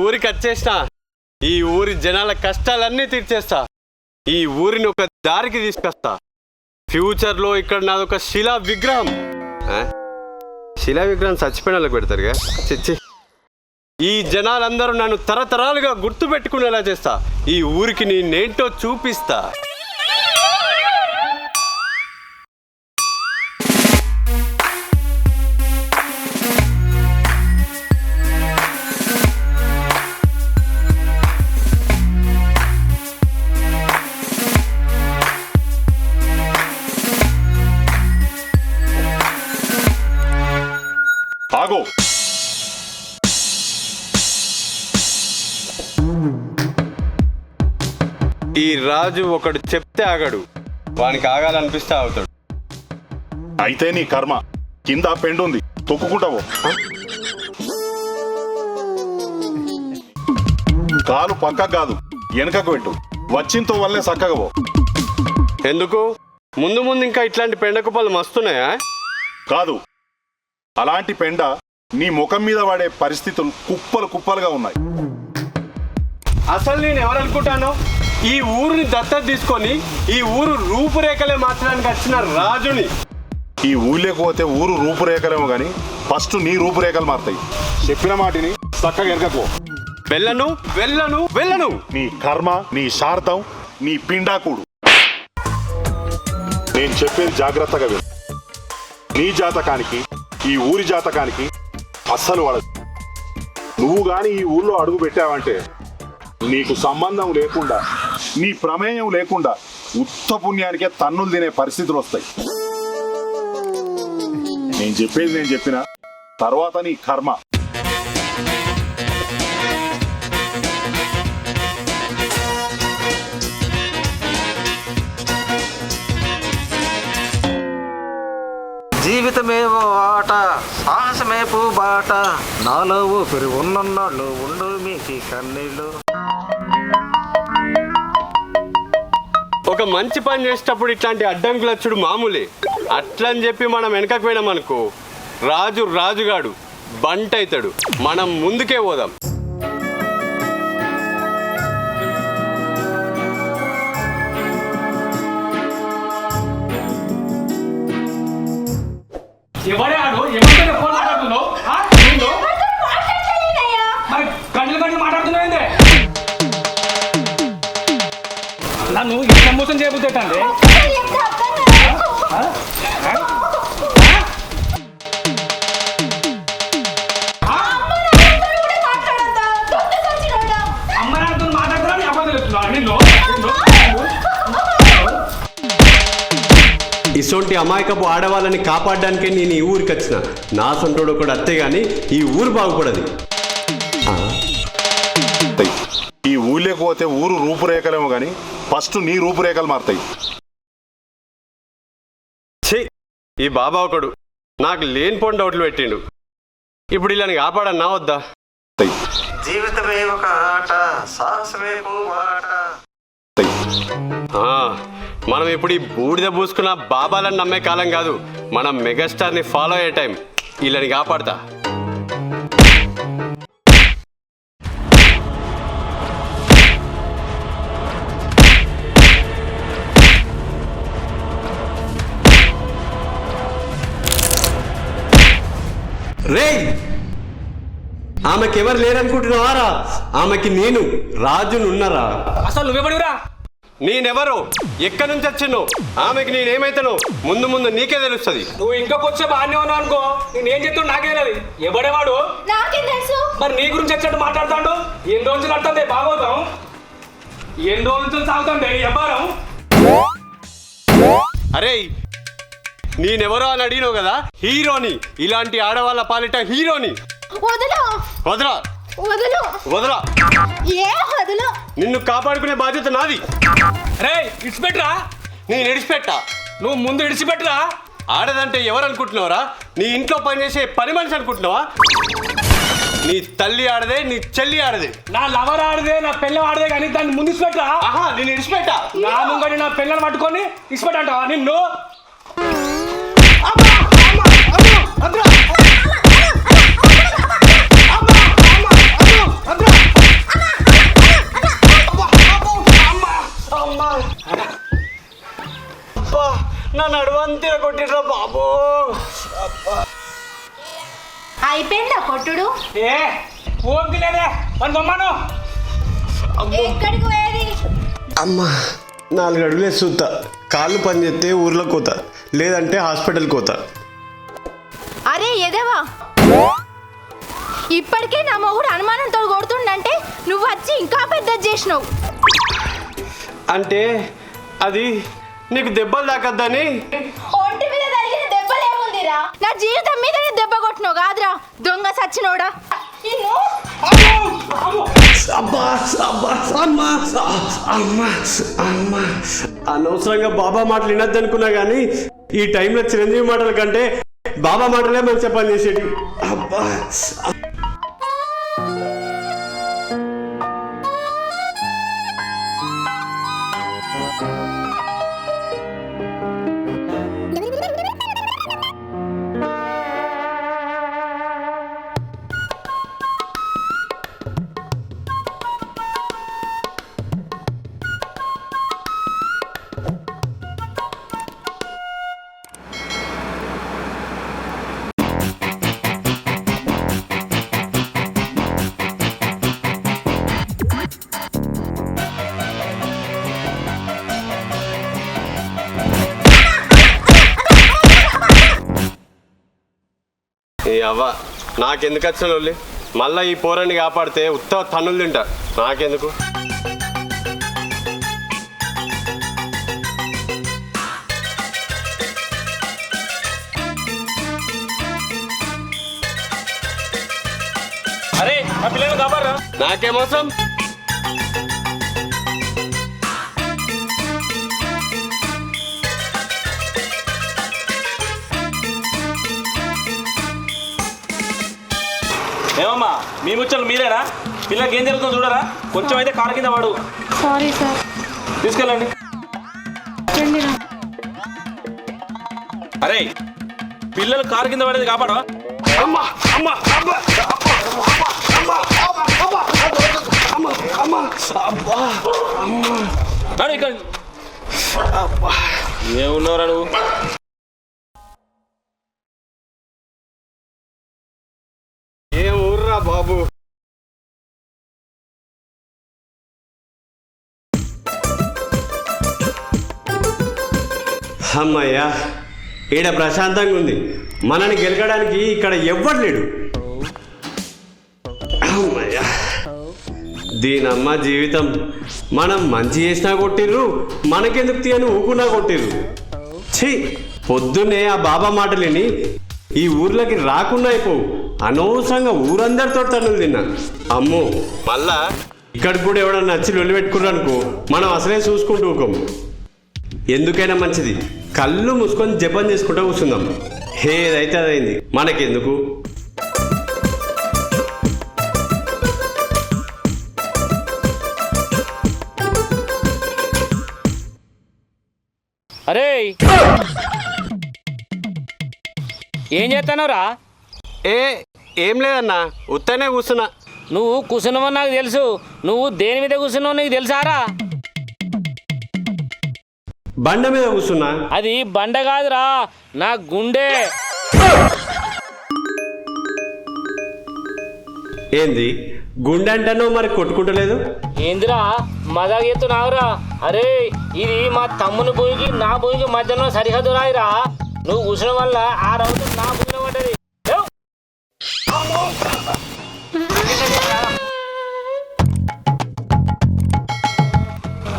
ఊరికి వచ్చేసిన ఈ ఊరి జనాల కష్టాలన్నీ తీర్చేస్తా. ఈ ఊరిని ఒక దారికి తీసుకొస్తా. ఫ్యూచర్లో ఇక్కడ నాదొక శిలా విగ్రహం. శిలా విగ్రహం చచ్చిపోయిన వాళ్ళకి పెడతారుగా. చిచ్చి, ఈ జనాలందరూ నన్ను తరతరాలుగా గుర్తు పెట్టుకునేలా చేస్తా. ఈ ఊరికి నేనేంటో చూపిస్తా. ఆగో, ఈ రాజు ఒకడు చెప్తే ఆగాడు, వానికి ఆగాలనిపిస్తే ఆగుతాడు. అయితే నీ కర్మ. కింద పెండు ఉంది, తొక్కుకుంటావు. కాలు పక్కకు కాదు, వెనకకు పెట్టు. వచ్చింతో వల్లే చక్కగా పో. ఎందుకు? ముందు ముందు ఇంకా ఇట్లాంటి పెండ కుప్పలు మస్తున్నాయా? కాదు, అలాంటి పెండ నీ ముఖం మీద వాడే పరిస్థితులు కుప్పలు కుప్పలుగా ఉన్నాయి. అసలు నేను ఎవరనుకుంటాను? ఈ ఊరిని దత్తత తీసుకొని ఈ ఊరు రూపురేఖలే మార్చడానికి వచ్చిన రాజుని. ఈ ఊళ్ళోకి పోతే ఊరు రూపురేఖలేమో గాని ఫస్ట్ నీ రూపురేఖలు మారుతాయి. చెప్పిన మాటిని చక్కగా ఎరగకు. వెళ్ళను వెళ్ళను వెళ్ళను. నీ కర్మ, నీ శార్థం, నీ పిండాకుడు. నేను చెప్పేది జాగ్రత్తగా విను. నీ జాతకానికి ఈ ఊరి జాతకానికి అస్సలు పడదు. నువ్వు గాని ఈ ఊళ్ళో అడుగు పెట్టావంటే నీకు సంబంధం లేకుండా, నీ ప్రమేయం లేకుండా ఉత్త పుణ్యానికే తన్నులు తినే పరిస్థితులు వస్తాయి. నేను చెప్పేది నేను చెప్పిన తర్వాత నీ కర్మ. జీవితమే ఓ ఆట, సాహసమే బాట, నాలో ఊపిరి ఉన్నన్నాళ్ళు ఉండు మీకు కన్నీళ్ళు. ఒక మంచి పని చేసేటప్పుడు ఇట్లాంటి అడ్డంకులు వచ్చుడు మామూలే. అట్లని చెప్పి మనం వెనకకు పోయినామనుకో, రాజు రాజుగాడు బంట అవుతాడు. మనం ముందుకే పోదాం. ఎవడాడు? ఎవరితో ఫోన్ మాట్లాడుతున్నావు? మరి గంటలు గంటలు మాట్లాడుతున్నావు. నన్ను ఎంత మోసం చేయబుద్దేటండి? అమ్మ నాన్నతో మాట్లాడుతున్నా అబ్బాయి తెలుస్తున్నా నిన్ను. ఇసొంటి అమాయకపు ఆడవాళ్ళని కాపాడడానికే నేను ఈ ఊరికి వచ్చిన. నా సొంతోడు కూడా అత్తే గాని ఈ ఊరు బాగుపడదు. ఈ ఊళ్ళోకి పోతే ఊరు రూపురేఖలేమో గాని ఫస్ట్ నీ రూపురేఖలు మారుతాయి. ఛీ, ఈ బాబా ఒకడు నాకు లేనిపోని డౌట్లు పెట్టిండు. ఇప్పుడు ఇలా కాపాడన్నా వద్దా? జీవితమే ఒక ఆట, సాహసమే బాట. మనం ఇప్పుడు ఈ బూడిద పూసుకున్న బాబాలను నమ్మే కాలం కాదు. మనం మెగాస్టార్ని ఫాలో అయ్యే టైం. వీళ్ళని కాపాడతా. రేయ్, ఆమెకెవరు లేరనుకుంటున్నావారా? ఆమెకి నేను రాజునున్నరా? అసలు నువ్వెవడిరా? నేనెవరో, ఎక్కడి నుంచి వచ్చినో, ఆమెకి నేనేమైతానో ముందు ముందు నీకే తెలుస్తుంది. నువ్వు ఇంకా కొంచెం బాగానే ఉన్నావు అనుకో, నేనేం చెప్తాను నాకే తెలియదు. ఎవడేవాడు? నాకేం తెలుసు? మరి నీ గురించి వచ్చేట్టు మాట్లాడుతాడు. ఎన్ని రోజులు నడుతుంది బాగోతాం? ఎన్ని రోజులు సాగుతుంది వ్యాపారం? అరే, నేనెవరో అని అడిగినావు కదా, హీరోని. ఇలాంటి ఆడవాళ్ళ పాలిట హీరోని. వదలు వదరా వదలు వదరా. ఏ వదలు? నిన్ను కాపాడుకునే బాధ్యత నాది. రే ఇడిచిపెట్టరా. నేను ఇడిచిపెట్టా, నువ్వు ముందు ఇడిచిపెట్టరా. ఆడదంటే ఎవరు అనుకుంటున్నావురా? నీ ఇంట్లో పనిచేసే పని మనిషి అనుకుంటున్నావా? నీ తల్లి ఆడదే, నీ చెల్లి ఆడదే. నా లవర్ ఆడదే, నా పిల్ల ఆడదే, కానీ దాన్ని ముందు ఇచ్చిపెట్టరా. ఆహా, నేను ఇడిచిపెట్టా. నా ముంగడి నా పిల్లని పట్టుకొని ఇచ్చిపెట్టంటావా నిన్ను? అబ్బా నా నడువంతిర కొట్టిర్రా బాబు. అయిపోయిందా కొట్టుడు? ఏ ఓంకి లేదే మన బొమ్మను. ఎక్కడికి పోయేది? అమ్మా 4 అడుగులే సూత, కాళ్ళు పని చేస్తే ఊర్లో కోత, లేదంటే హాస్పిటల్ కోత. అరే ఎదవా, ఇప్పటికే నా మొగుడు అనుమానంతో కొడుతుండంటే నువ్వు వచ్చి ఇంకా పెద్దది చేసినావు. అంటే అది నీకు దెబ్బలు తాకద్దని. ఒంటి మీద తగిలిన దెబ్బలేముందిరా, నా జీవితం మీదనే దెబ్బ కొట్టినావు కాదురా దొంగ సచ్చినోడా. అబ్బా అబ్బా అమ్మా అమ్మా అమ్మా. అనవసరంగా బాబా మాటలు వినద్దు అనుకున్నా కానీ ఈ టైంలో చిరంజీవి మాటల కంటే బాబా మాటలే మంచి పని చేసేటి. అబ్బా అవ్వ నాకెందుకు వచ్చిన వాళ్ళి మళ్ళీ ఈ పోరాన్ని కాపాడితే ఉత్త తన్నులు తింటా. నాకెందుకు? అరే ఆ పిల్లలు కాపాడరా. నాకేమోసం? ఏమమ్మా మీ ముచ్చలు మీరేనా? పిల్లలకి ఏం జరుగుతుందో చూడరా, కొంచెం అయితే కాళ్ళ కింద వాడు. Sorry sir. తీసుకెళ్ళండి. అరే పిల్లలు కారు కింద పడేది కాపాడవా? ఇక్కడ ఏమున్నావురా నువ్వు? ఏం ఊర్రా బాబు. అమ్మయ్యా ఈడ ప్రశాంతంగా ఉంది. మనని గెలకడానికి ఇక్కడ ఎవ్వడు లేడు. అమ్మయ్యా దీనమ్మ జీవితం. మనం మంచి చేసినా కొట్టిర్రు, మనకెందుకు తీయని ఊకున్నా కొట్టిర్రు. ఛీ పొద్దున్నే ఆ బాబా మాటలేని ఈ ఊర్లోకి రాకుండా అయిపోవు. అనవసరంగా ఊరందరితో తన్నులు తిన్నా. అమ్మో మళ్ళా ఇక్కడికి కూడా ఎవడన్నా నచ్చి లొల్లి పెట్టుకున్నారు అనుకో, మనం అసలే చూసుకుంటూ ఊకోం. ఎందుకైనా మంచిది కళ్ళు మూసుకొని జపం చేసుకుంటూ కూర్చుందాం. ఏదైతే అదైంది, మనకెందుకు? అరే ఏం చేస్తున్నావురా? ఏం లేదన్నా, ఉత్తనే కూర్చున్నా. నువ్వు కూర్చున్నావని నాకు తెలుసు. నువ్వు దేని మీద కూర్చున్నావు నీకు తెలుసారా? బండ మీద కూర్చున్నా. అది బండ కాదురా, నా గుండె. ఏంది గుండె అంటానో మరి కొట్టుకుంటలేదు? ఏందిరా మజాక్ చేస్తున్నావురా? అరే ఇది మా తమ్ముని భూమికి నా భూమికి మధ్యలో సరిహద్దు రాయిరా. నువ్వు కూర్చున్న వల్ల ఆ రౌతు నా భూమిలో పడ్డది.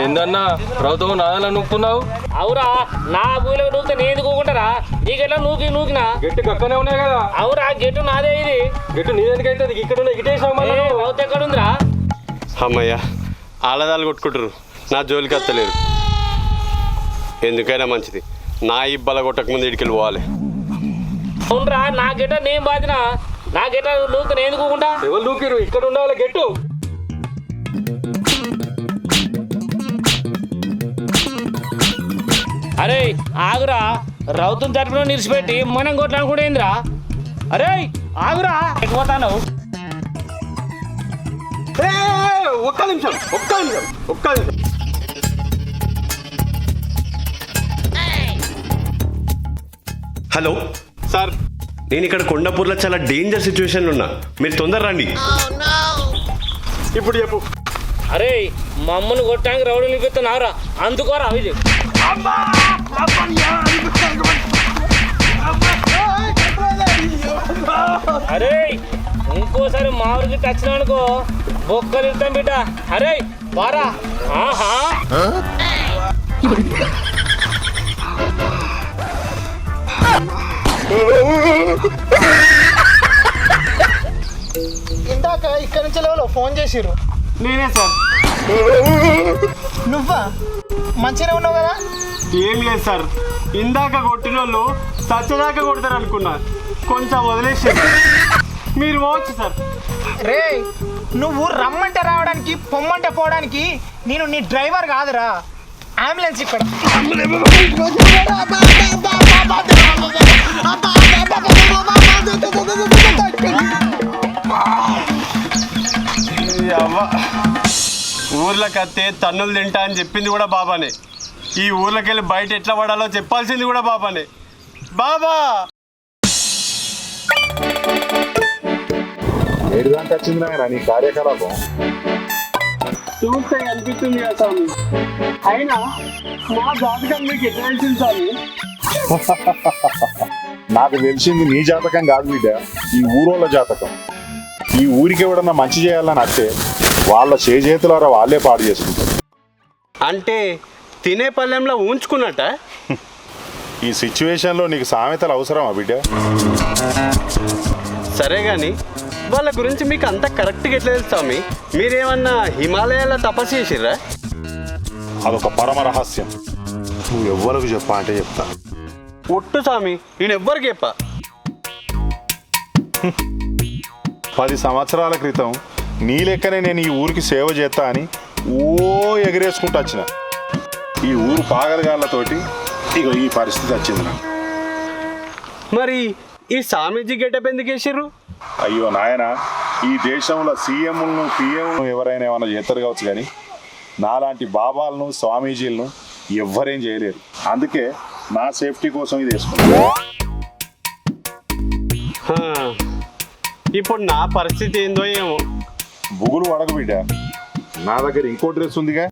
ఏందన్నా ప్రభుత్వం నాదలా నూపుతున్నావు? అవురా, నా భూమిలో నూకితే నేను ఎందుకుంటారా? నీకెట్లా నూకినా గట్టి గక్కనే ఉన్నాయి కదా. అవురా, గెట్టు నాదే. ఇది గట్టి నీదెందుకైతే ఇక్కడ గిటేసావు. రౌతు ఎక్కడుందిరా? అమ్మయ్యా ఆలదాలు కొట్టుకుంటారు, నా జోలికి వస్తలేరు. ఎందుకైనా మంచిది నా ఇబ్బల కొట్టకముందు ఇడికెళ్ళి పోవాలి. అవునరా, నా గెట్ట నేను బాధినా. నా గెట్ట నూకితే నేను ఎందుకుంటా? ఎవరు దూకిరు? ఇక్కడ ఉండాలి గెట్టు. అరే ఆగురా, రౌతుని తరపున నిలిచిపెట్టి మనం కొట్లాడుకుంటేందిరా? అరే ఆగురా, ఎక్కిపోతాను. ఒక్క నిమిషం. హలో సార్, నేను ఇక్కడ కొండాపూర్లో చాలా డేంజర్ సిచ్యువేషన్లో ఉన్నా, మీరు తొందర రండి. ఇప్పుడు చెప్పు. అరే మా అమ్మను కొట్టడానికి రౌడీలు పెడుతున్నావురా, అందుకోరా ఇది. అరే ఇంకోసారి మా ఊరికి టచ్చిన అనుకో బొక్కలు ఇస్తాం బిడ్డ. అరే బారా. ఆహా ఇందాక ఇక్కడి నుంచి లేవలో ఫోన్ చేసిర్రు. నేనే సార్. నువ్వా? మంచిగానే ఉన్నావు కదా? ఏం లేదు సార్, ఇందాక కొట్టిన వాళ్ళు సచ్చదాకా కొడతారు అనుకున్నా, కొంచెం వదిలేసి మీరు పోవచ్చు సార్. రే నువ్వు రమ్మంటే రావడానికి పొమ్మంటే పోవడానికి నేను నీ డ్రైవర్ కాదురా, అంబులెన్స్ ఇక్కడ. ఊర్లోకి వస్తే తన్నులు తింటా అని చెప్పింది కూడా బాబానే. ఈ ఊర్లోకి వెళ్ళి బయట ఎట్లా పడాలో చెప్పాల్సింది కూడా బాబానే. బాబా ఏడు దాకా వచ్చింది నాయన నీ కార్యకలాపం. చూస్తే అనిపిస్తుంది కదా స్వామి, అయినా మా జాతకం మీకు ఎట్లా తెలిసింది స్వామి? నాకు తెలిసింది నీ జాతకం కాదు బిడ్డ, ఈ ఊరోళ్ళ జాతకం. ఈ ఊరికి ఎవడన్నా మంచి చేయాలని అంటే వాళ్ళ చేతులారా వాళ్ళే పాడు చేసుకుంటారు. అంటే తినే పళ్ళెంలో ఉంచుకున్నట్ట. ఈ సిచ్యువేషన్లో నీకు సామెతలు అవసరమా బిడ్డ? సరే కానీ వాళ్ళ గురించి మీకు అంత కరెక్ట్గా ఎట్లా తెలుసు స్వామి? మీరేమన్నా హిమాలయాల్లో తపస్సు చేసిర్రా? అదొక పరమ రహస్యం. నువ్వు ఎవ్వరికి చెప్పా అంటే చెప్తా. ఒట్టు స్వామి, నేను ఎవ్వరికి చెప్పా. 10 సంవత్సరాల క్రితం నీ లెక్కనే నేను ఈ ఊరికి సేవ చేస్తా అని ఓ ఎగిరేసుకుంటూ వచ్చిన. ఈ ఊరు పాగలగాళ్ళతోటి ఇగో ఈ పరిస్థితి వచ్చింది నాకు. మరి ఈ స్వామీజీ గెటప్ ఎందుకు వేసిర్రు? అయ్యో నాయన, ఈ దేశంలో సీఎంలను పిఎంలను ఎవరైనా ఏమైనా చేస్తారు కావచ్చు, కానీ నాలాంటి బాబాలను స్వామీజీలను ఎవ్వరేం చేయలేరు. అందుకే నా సేఫ్టీ కోసం ఇది వేసుకున్నాను. హా, ఇప్పుడు నా పరిస్థితి ఏందో ఏమో. బుగులు అడగ బిడ్డ, నా దగ్గర ఇంకో డ్రెస్ ఉందిగా.